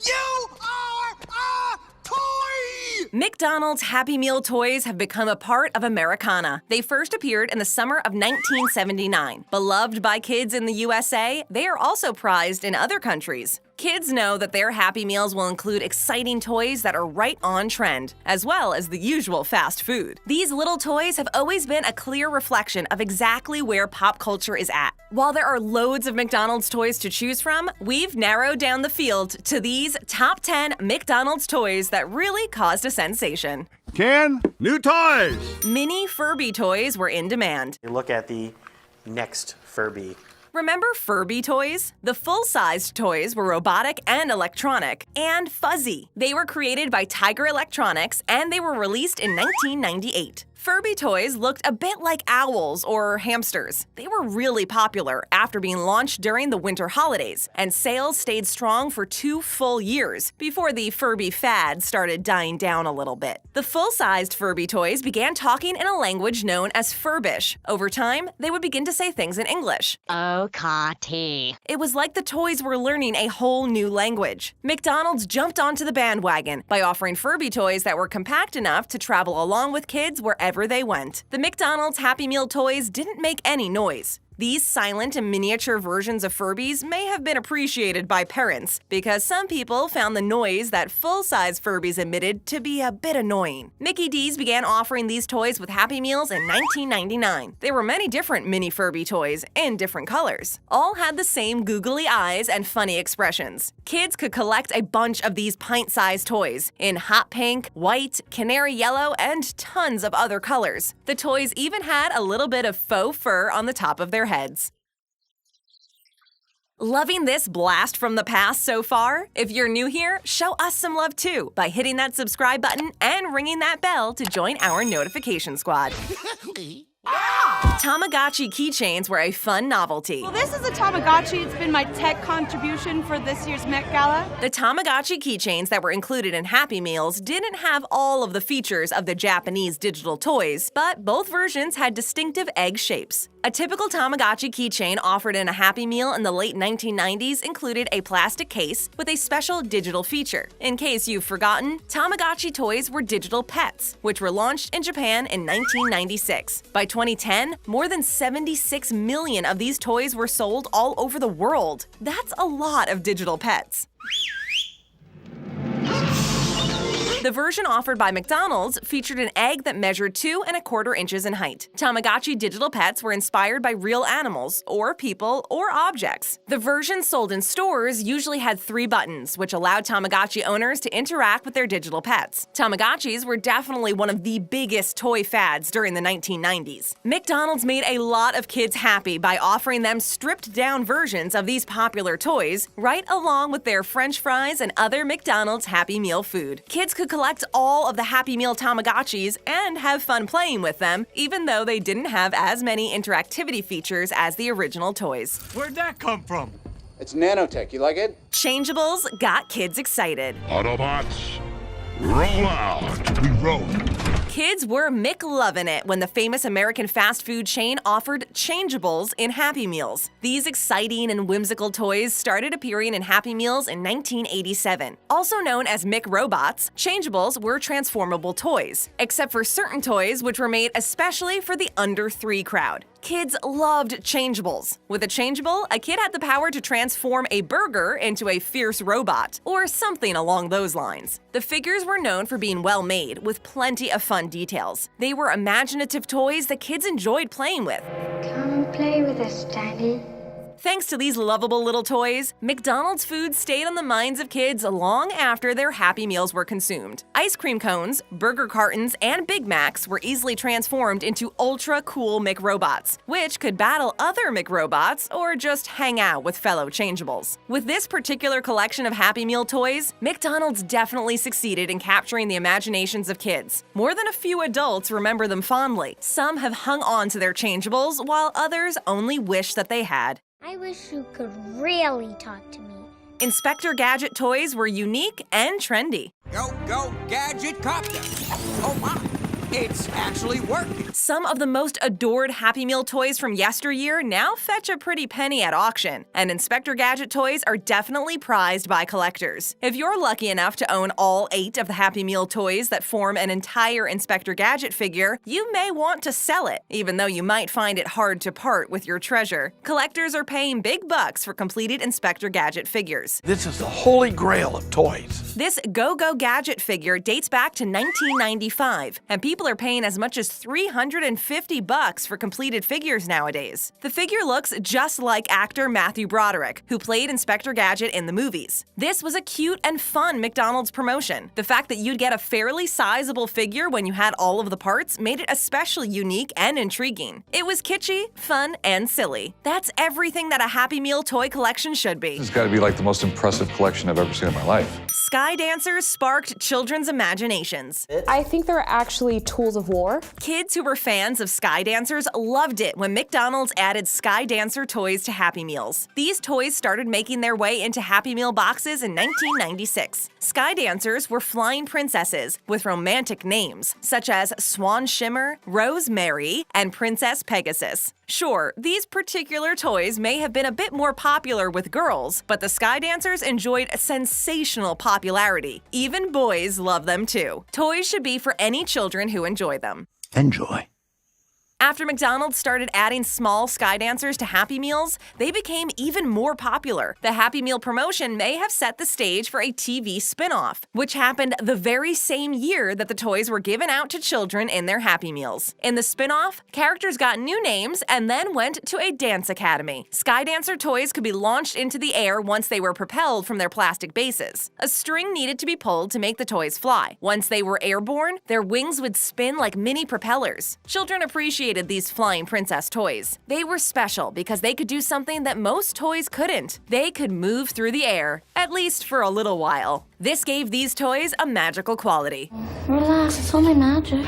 You are a toy! McDonald's Happy Meal toys have become a part of Americana. They first appeared in the summer of 1979. Beloved by kids in the USA, they are also prized in other countries. Kids know that their Happy Meals will include exciting toys that are right on trend, as well as the usual fast food. These little toys have always been a clear reflection of exactly where pop culture is at. While there are loads of McDonald's toys to choose from, we've narrowed down the field to these top 10 McDonald's toys that really caused a sensation. Ken, new toys! Mini Furby toys were in demand. Look at the next Furby. Remember Furby toys? The full-sized toys were robotic and electronic, and fuzzy. They were created by Tiger Electronics, and they were released in 1998. Furby toys looked a bit like owls or hamsters. They were really popular after being launched during the winter holidays, and sales stayed strong for 2 full years before the Furby fad started dying down a little bit. The full-sized Furby toys began talking in a language known as Furbish. Over time, they would begin to say things in English. O-ka-ti. It was like the toys were learning a whole new language. McDonald's jumped onto the bandwagon by offering Furby toys that were compact enough to travel along with kids wherever they went. The McDonald's Happy Meal toys didn't make any noise. These silent and miniature versions of Furbies may have been appreciated by parents because some people found the noise that full-size Furbies emitted to be a bit annoying. Mickey D's began offering these toys with Happy Meals in 1999. There were many different mini Furby toys in different colors. All had the same googly eyes and funny expressions. Kids could collect a bunch of these pint-sized toys in hot pink, white, canary yellow, and tons of other colors. The toys even had a little bit of faux fur on the top of their heads. Loving this blast from the past so far? If you're new here, show us some love too by hitting that subscribe button and ringing that bell to join our notification squad. Tamagotchi keychains were a fun novelty. Well, this is a Tamagotchi. It's been my tech contribution for this year's Met Gala. The Tamagotchi keychains that were included in Happy Meals didn't have all of the features of the Japanese digital toys, but both versions had distinctive egg shapes. A typical Tamagotchi keychain offered in a Happy Meal in the late 1990s included a plastic case with a special digital feature. In case you've forgotten, Tamagotchi toys were digital pets, which were launched in Japan in 1996. By 2010, more than 76 million of these toys were sold all over the world. That's a lot of digital pets. The version offered by McDonald's featured an egg that measured 2 1/4 inches in height. Tamagotchi digital pets were inspired by real animals, or people, or objects. The version sold in stores usually had 3 buttons, which allowed Tamagotchi owners to interact with their digital pets. Tamagotchis were definitely one of the biggest toy fads during the 1990s. McDonald's made a lot of kids happy by offering them stripped-down versions of these popular toys, right along with their French fries and other McDonald's Happy Meal food. Kids could collect all of the Happy Meal Tamagotchis and have fun playing with them, even though they didn't have as many interactivity features as the original toys. Where'd that come from? It's nanotech. You like it? Changeables got kids excited. Autobots, roll out. We roll. Kids were McLovin' it when the famous American fast food chain offered changeables in Happy Meals. These exciting and whimsical toys started appearing in Happy Meals in 1987. Also known as McRobots, changeables were transformable toys, except for certain toys which were made especially for the under 3 crowd. Kids loved changeables. With a changeable, a kid had the power to transform a burger into a fierce robot, or something along those lines. The figures were known for being well made, with plenty of fun details. They were imaginative toys that kids enjoyed playing with. Come play with us, Daddy. Thanks to these lovable little toys, McDonald's food stayed on the minds of kids long after their Happy Meals were consumed. Ice cream cones, burger cartons, and Big Macs were easily transformed into ultra-cool McRobots, which could battle other McRobots or just hang out with fellow changeables. With this particular collection of Happy Meal toys, McDonald's definitely succeeded in capturing the imaginations of kids. More than a few adults remember them fondly. Some have hung on to their changeables, while others only wish that they had. I wish you could really talk to me. Inspector Gadget toys were unique and trendy. Go, go, Gadget Copter. Oh, my. It's actually working. Some of the most adored Happy Meal toys from yesteryear now fetch a pretty penny at auction, and Inspector Gadget toys are definitely prized by collectors. If you're lucky enough to own all 8 of the Happy Meal toys that form an entire Inspector Gadget figure, you may want to sell it, even though you might find it hard to part with your treasure. Collectors are paying big bucks for completed Inspector Gadget figures. This is the holy grail of toys. This Go-Go Gadget figure dates back to 1995, and people are paying as much as $350 for completed figures nowadays. The figure looks just like actor Matthew Broderick, who played Inspector Gadget in the movies. This was a cute and fun McDonald's promotion. The fact that you'd get a fairly sizable figure when you had all of the parts made it especially unique and intriguing. It was kitschy, fun, and silly. That's everything that a Happy Meal toy collection should be. This has got to be like the most impressive collection I've ever seen in my life. Sky dancers sparked children's imaginations. I think they're actually tools of war. Kids who were fans of Sky Dancers loved it when McDonald's added Sky Dancer toys to Happy Meals. These toys started making their way into Happy Meal boxes in 1996. Sky Dancers were flying princesses with romantic names, such as Swan Shimmer, Rosemary, and Princess Pegasus. Sure, these particular toys may have been a bit more popular with girls, but the Sky Dancers enjoyed sensational popularity. Even boys love them too. Toys should be for any children who enjoy them. Enjoy. After McDonald's started adding small Sky Dancers to Happy Meals, they became even more popular. The Happy Meal promotion may have set the stage for a TV spin-off, which happened the very same year that the toys were given out to children in their Happy Meals. In the spin-off, characters got new names and then went to a dance academy. Sky Dancer toys could be launched into the air once they were propelled from their plastic bases. A string needed to be pulled to make the toys fly. Once they were airborne, their wings would spin like mini propellers. Children appreciated these flying princess toys. They were special because they could do something that most toys couldn't. They could move through the air, at least for a little while. This gave these toys a magical quality. Relax, it's only magic.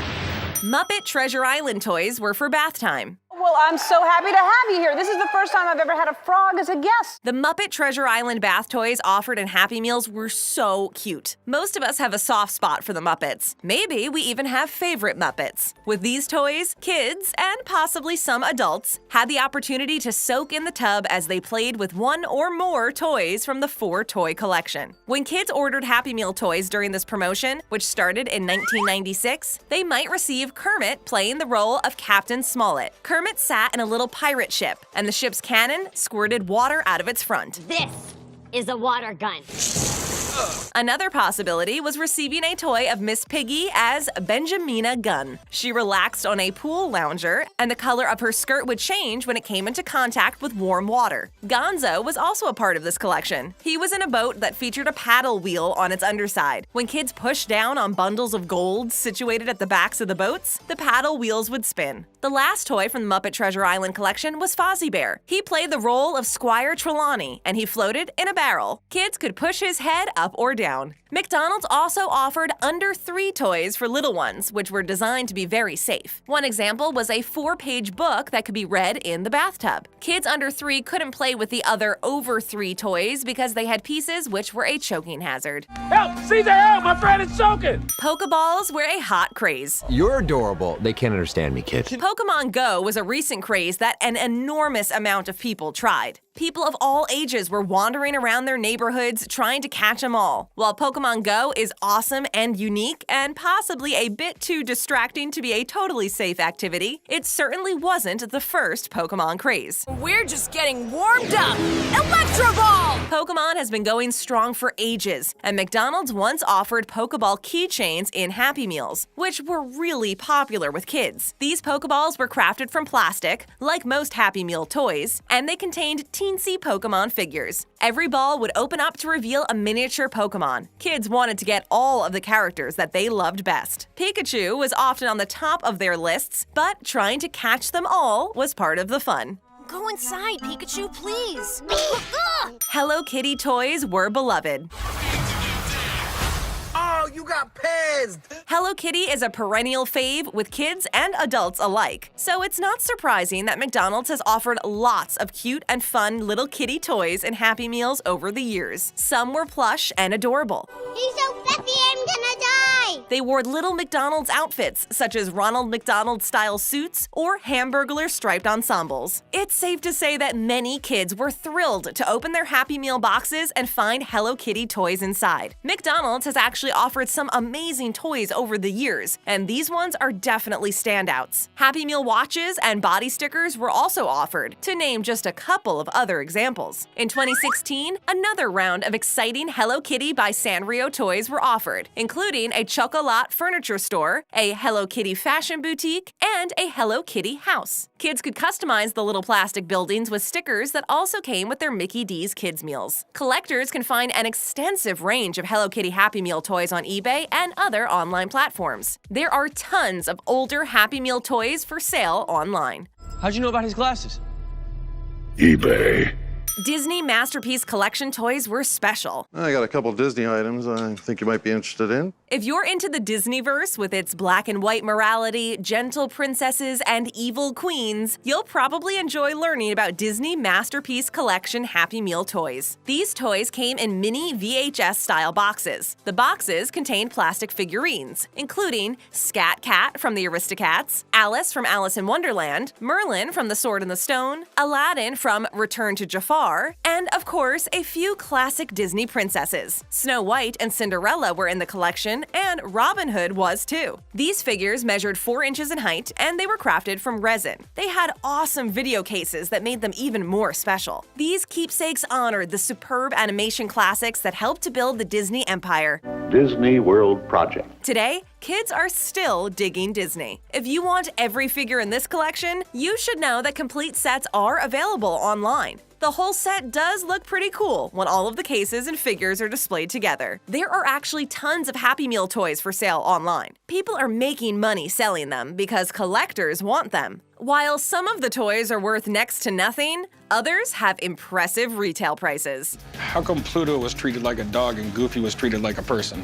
Muppet Treasure Island toys were for bath time. Well, I'm so happy to have you here. This is the first time I've ever had a frog as a guest. The Muppet Treasure Island bath toys offered in Happy Meals were so cute. Most of us have a soft spot for the Muppets. Maybe we even have favorite Muppets. With these toys, kids, and possibly some adults, had the opportunity to soak in the tub as they played with one or more toys from the 4-toy collection. When kids ordered Happy Meal toys during this promotion, which started in 1996, they might receive Kermit playing the role of Captain Smollett. Kermit sat in a little pirate ship, and the ship's cannon squirted water out of its front. This is a water gun. Another possibility was receiving a toy of Miss Piggy as Benjamina Gunn. She relaxed on a pool lounger, and the color of her skirt would change when it came into contact with warm water. Gonzo was also a part of this collection. He was in a boat that featured a paddle wheel on its underside. When kids pushed down on bundles of gold situated at the backs of the boats, the paddle wheels would spin. The last toy from the Muppet Treasure Island collection was Fozzie Bear. He played the role of Squire Trelawney, and he floated in a barrel. Kids could push his head up or down. McDonald's also offered under 3 toys for little ones, which were designed to be very safe. One example was a 4-page book that could be read in the bathtub. Kids under 3 couldn't play with the other over 3 toys because they had pieces which were a choking hazard. Help! Caesar, help! My friend is choking! Pokeballs were a hot craze. You're adorable. They can't understand me, kid. Pokemon Go was a recent craze that an enormous amount of people tried. People of all ages were wandering around their neighborhoods trying to catch them all. While Pokemon Go is awesome and unique and possibly a bit too distracting to be a totally safe activity, it certainly wasn't the first Pokemon craze. We're just getting warmed up. Electro Ball! Pokemon has been going strong for ages, and McDonald's once offered Pokeball keychains in Happy Meals, which were really popular with kids. These Pokeballs were crafted from plastic, like most Happy Meal toys, and they contained teensy Pokemon figures. Every ball would open up to reveal a miniature Pokemon. Kids wanted to get all of the characters that they loved best. Pikachu was often on the top of their lists, but trying to catch them all was part of the fun. Go inside, Pikachu, please. Hello Kitty toys were beloved. Oh, You got pizzed! Hello Kitty is a perennial fave with kids and adults alike. So it's not surprising that McDonald's has offered lots of cute and fun little kitty toys and Happy Meals over the years. Some were plush and adorable. He's so fluffy, I'm gonna die! They wore little McDonald's outfits, such as Ronald McDonald-style suits or Hamburglar striped ensembles. It's safe to say that many kids were thrilled to open their Happy Meal boxes and find Hello Kitty toys inside. McDonald's has actually offered some amazing toys over the years, and these ones are definitely standouts. Happy Meal watches and body stickers were also offered, to name just a couple of other examples. In 2016, another round of exciting Hello Kitty by Sanrio toys were offered, including a Chocolat furniture store, a Hello Kitty fashion boutique, and a Hello Kitty house. Kids could customize the little plastic buildings with stickers that also came with their Mickey D's Kids Meals. Collectors can find an extensive range of Hello Kitty Happy Meal toys on eBay and other online platforms. There are tons of older Happy Meal toys for sale online. How'd you know about his glasses? eBay. Disney Masterpiece Collection toys were special. I got a couple Disney items I think you might be interested in. If you're into the Disneyverse with its black and white morality, gentle princesses, and evil queens, you'll probably enjoy learning about Disney Masterpiece Collection Happy Meal toys. These toys came in mini VHS-style boxes. The boxes contained plastic figurines, including Scat Cat from the Aristocats, Alice from Alice in Wonderland, Merlin from The Sword and the Stone, Aladdin from Return to Jafar, and of course, a few classic Disney princesses. Snow White and Cinderella were in the collection, and Robin Hood was too. These figures measured 4 inches in height, and they were crafted from resin. They had awesome video cases that made them even more special. These keepsakes honored the superb animation classics that helped to build the Disney empire. Disney World Project. Today, kids are still digging Disney. If you want every figure in this collection, you should know that complete sets are available online. The whole set does look pretty cool when all of the cases and figures are displayed together. There are actually tons of Happy Meal toys for sale online. People are making money selling them because collectors want them. While some of the toys are worth next to nothing, others have impressive retail prices. How come Pluto was treated like a dog and Goofy was treated like a person?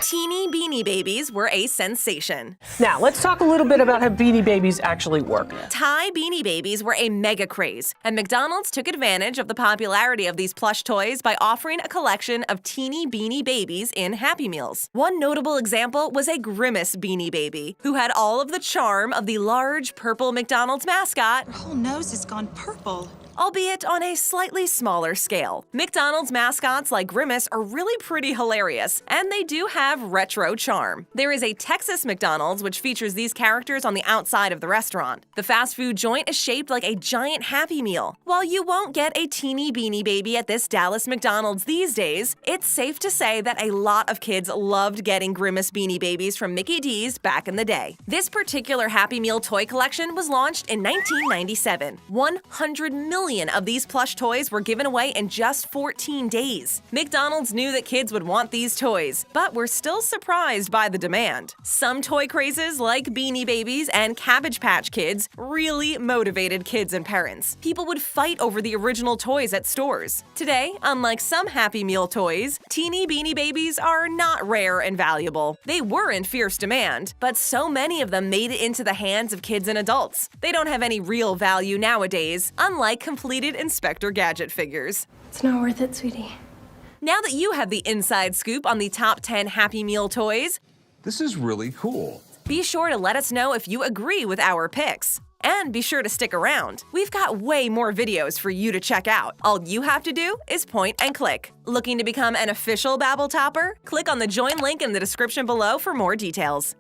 Teeny Beanie Babies were a sensation. Now, let's talk a little bit about how Beanie Babies actually work. Thai Beanie Babies were a mega craze, and McDonald's took advantage of the popularity of these plush toys by offering a collection of teeny Beanie Babies in Happy Meals. One notable example was a Grimace Beanie Baby, who had all of the charm of the large purple McDonald's mascot. Her whole nose has gone purple. Albeit on a slightly smaller scale. McDonald's mascots like Grimace are really pretty hilarious, and they do have retro charm. There is a Texas McDonald's which features these characters on the outside of the restaurant. The fast food joint is shaped like a giant Happy Meal. While you won't get a teeny Beanie Baby at this Dallas McDonald's these days, it's safe to say that a lot of kids loved getting Grimace Beanie Babies from Mickey D's back in the day. This particular Happy Meal toy collection was launched in 1997. 100 million of these plush toys were given away in just 14 days. McDonald's knew that kids would want these toys, but were still surprised by the demand. Some toy crazes like Beanie Babies and Cabbage Patch Kids really motivated kids and parents. People would fight over the original toys at stores. Today, unlike some Happy Meal toys, teeny Beanie Babies are not rare and valuable. They were in fierce demand, but so many of them made it into the hands of kids and adults. They don't have any real value nowadays, unlike completed Inspector Gadget figures. It's not worth it, sweetie. Now that you have the inside scoop on the top 10 Happy Meal toys, This is really cool. be sure to let us know if you agree with our picks. And be sure to stick around. We've got way more videos for you to check out. All you have to do is point and click. Looking to become an official Babble Topper? Click on the join link in the description below for more details.